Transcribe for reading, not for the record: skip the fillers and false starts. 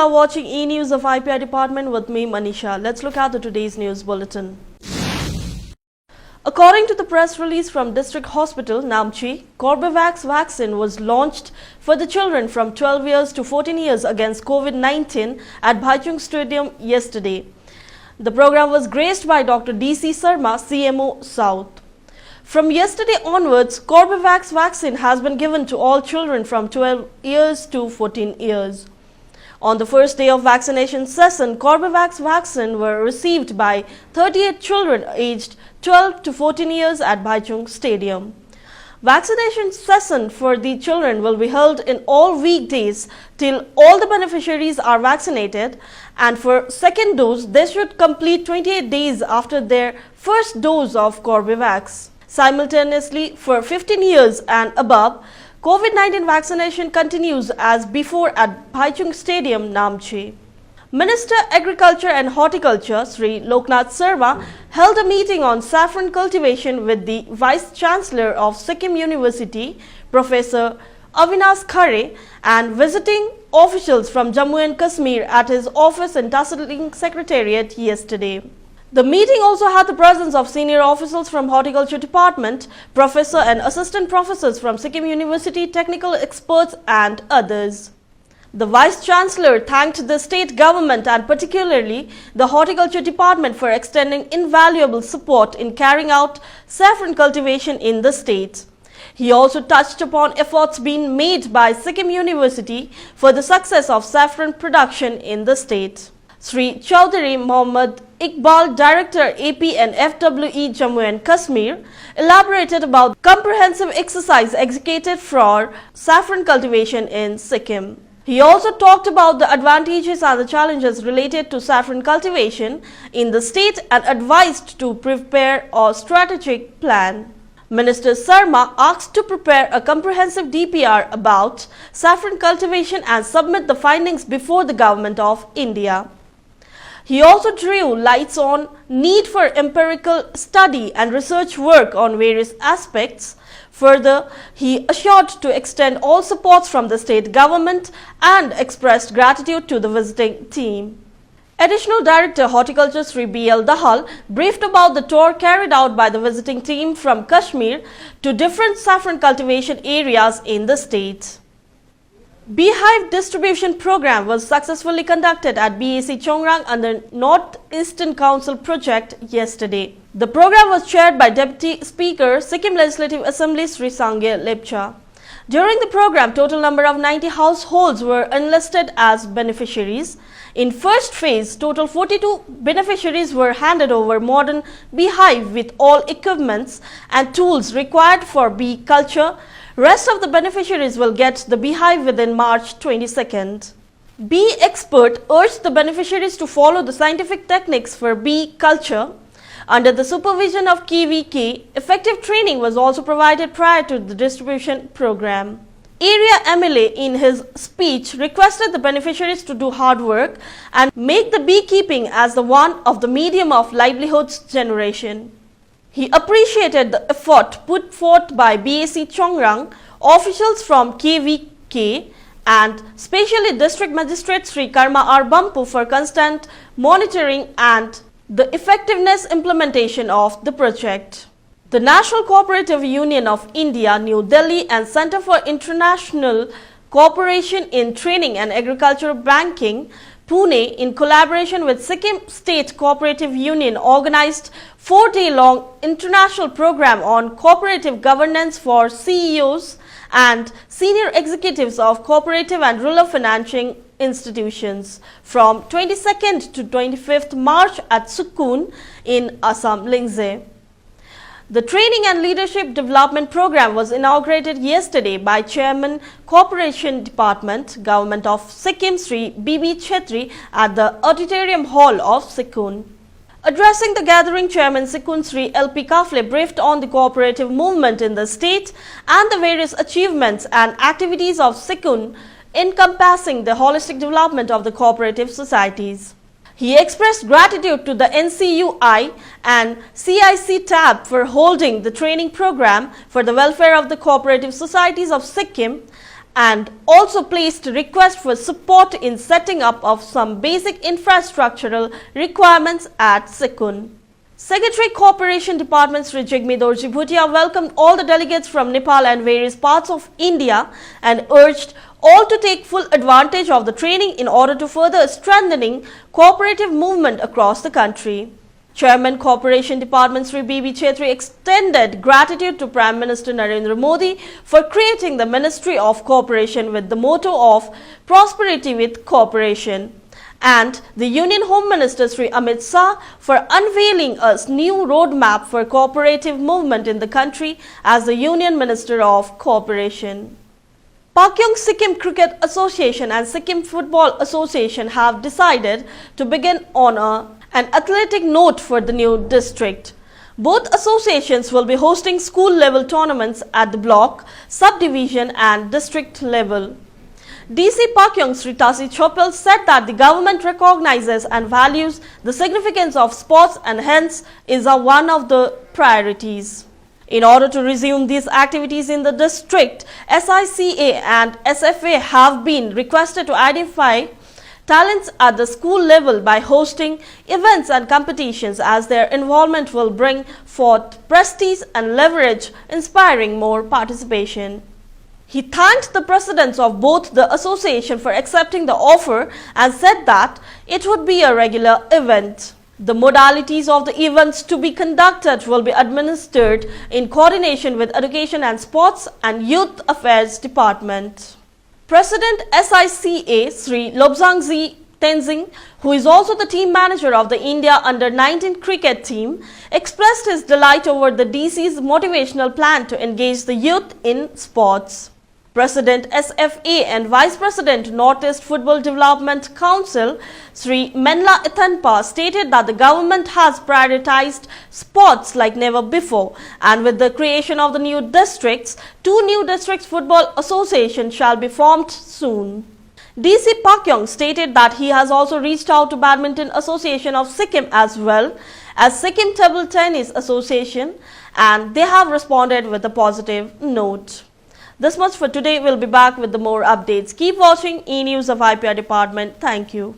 are watching eNEWS of IPR department with me, Manisha. Let's look at today's news bulletin. According to the press release from District Hospital, Namchi, CORBEVAX vaccine was launched for the children from 12 years to 14 years against COVID-19 at Vice-Chancellor Stadium yesterday. The program was graced by Dr. D.C. Sharma, CMO South. From yesterday onwards, CORBEVAX vaccine has been given to all children from 12 years to 14 years. On the first day of vaccination session, CORBEVAX vaccine were received by 38 children aged 12 to 14 years at Vice-Chancellor Stadium. Vaccination session for the children will be held in all weekdays till all the beneficiaries are vaccinated, and for second dose, they should complete 28 days after their first dose of CORBEVAX. Simultaneously, for 15 years and above, COVID-19 vaccination continues as before at Vice-Chancellor Stadium, Namchi. Minister Agriculture and Horticulture, Shri Lok Nath Sharma, held a meeting on saffron cultivation with the Vice-Chancellor of Sikkim University, Professor Avinash Khare, and visiting officials from Jammu and Kashmir at his office in Tahsil Secretariat yesterday. The meeting also had the presence of senior officials from Horticulture Department, professor and assistant professors from Sikkim University, technical experts and others. The Vice-Chancellor thanked the state government and particularly the Horticulture Department for extending invaluable support in carrying out saffron cultivation in the state. He also touched upon efforts being made by Sikkim University for the success of saffron production in the state. Sri Chaudhary Mohammad Iqbal, Director AP and FWE Jammu and Kashmir, elaborated about comprehensive exercise executed for saffron cultivation in Sikkim. He also talked about the advantages and the challenges related to saffron cultivation in the state and advised to prepare a strategic plan. Minister Sharma asked to prepare a comprehensive DPR about saffron cultivation and submit the findings before the Government of India. He also drew lights on need for empirical study and research work on various aspects. Further, he assured to extend all supports from the state government and expressed gratitude to the visiting team. Additional Director Horticulture Sri B.L. Dahal briefed about the tour carried out by the visiting team from Kashmir to different saffron cultivation areas in the state. Beehive distribution program was successfully conducted at BAC Chongrang under North Eastern Council project yesterday. The program was chaired by Deputy Speaker, Sikkim Legislative Assembly Sri Sangye Lepcha. During the program, total number of 90 households were enlisted as beneficiaries. In first phase, total 42 beneficiaries were handed over modern beehive with all equipments and tools required for bee culture. Rest of the beneficiaries will get the beehive within March 22nd. Bee expert urged the beneficiaries to follow the scientific techniques for bee culture. Under the supervision of KVK, effective training was also provided prior to the distribution program. Area MLA in his speech requested the beneficiaries to do hard work and make the beekeeping as the one of the medium of livelihoods generation. He appreciated the effort put forth by BAC Chongrang, officials from KVK and specially District Magistrate Sri Karma R. Bampu for constant monitoring and the effectiveness implementation of the project. The National Cooperative Union of India, New Delhi and Center for International Cooperation in Training and Agricultural Banking, Pune, in collaboration with Sikkim State Cooperative Union, organized 4-day-long international program on cooperative governance for CEOs and senior executives of cooperative and rural financing institutions from 22nd to 25th March at Sukun in Assam, Lingze. The Training and Leadership Development Program was inaugurated yesterday by Chairman Corporation Department, Government of Sikkim Sri B.B. Chetri at the Auditorium Hall of Sikkim. Addressing the gathering, Chairman Sikkim Sri L.P. Kafle briefed on the cooperative movement in the state and the various achievements and activities of Sikkim encompassing the holistic development of the cooperative societies. He expressed gratitude to the NCUI and CIC TAB for holding the training program for the welfare of the cooperative societies of Sikkim and also placed a request for support in setting up of some basic infrastructural requirements at Sikkim. Secretary Cooperation Department Shri Jigmedorji Bhutia welcomed all the delegates from Nepal and various parts of India and urged all to take full advantage of the training in order to further strengthening cooperative movement across the country. Chairman Cooperation Department Shri B.B. Chetri extended gratitude to Prime Minister Narendra Modi for creating the Ministry of Cooperation with the motto of Prosperity with Cooperation, and the Union Home Minister Shri Amit Shah for unveiling a new roadmap for cooperative movement in the country as the Union Minister of Cooperation. Pakyong Sikkim Cricket Association and Sikkim Football Association have decided to begin on an athletic note for the new district. Both associations will be hosting school-level tournaments at the block, subdivision and district level. DC Pakyong Sri Tasi Chopal said that the government recognizes and values the significance of sports and hence is one of the priorities. In order to resume these activities in the district, SICA and SFA have been requested to identify talents at the school level by hosting events and competitions, as their involvement will bring forth prestige and leverage, inspiring more participation. He thanked the presidents of both the association for accepting the offer and said that it would be a regular event. The modalities of the events to be conducted will be administered in coordination with Education and Sports and Youth Affairs Department. President SICA Sri Lobsangzi Tenzing, who is also the team manager of the India Under-19 cricket team, expressed his delight over the DC's motivational plan to engage the youth in sports. President SFA and Vice President Northeast Football Development Council Sri Menla Ithanpa stated that the government has prioritized sports like never before, and with the creation of the new districts, 2 new districts football associations shall be formed soon. DC Pakyong stated that he has also reached out to Badminton Association of Sikkim as well as Sikkim Table Tennis Association, and they have responded with a positive note. This much for today. We'll be back with the more updates. Keep watching eNEWS of IPR department. Thank you.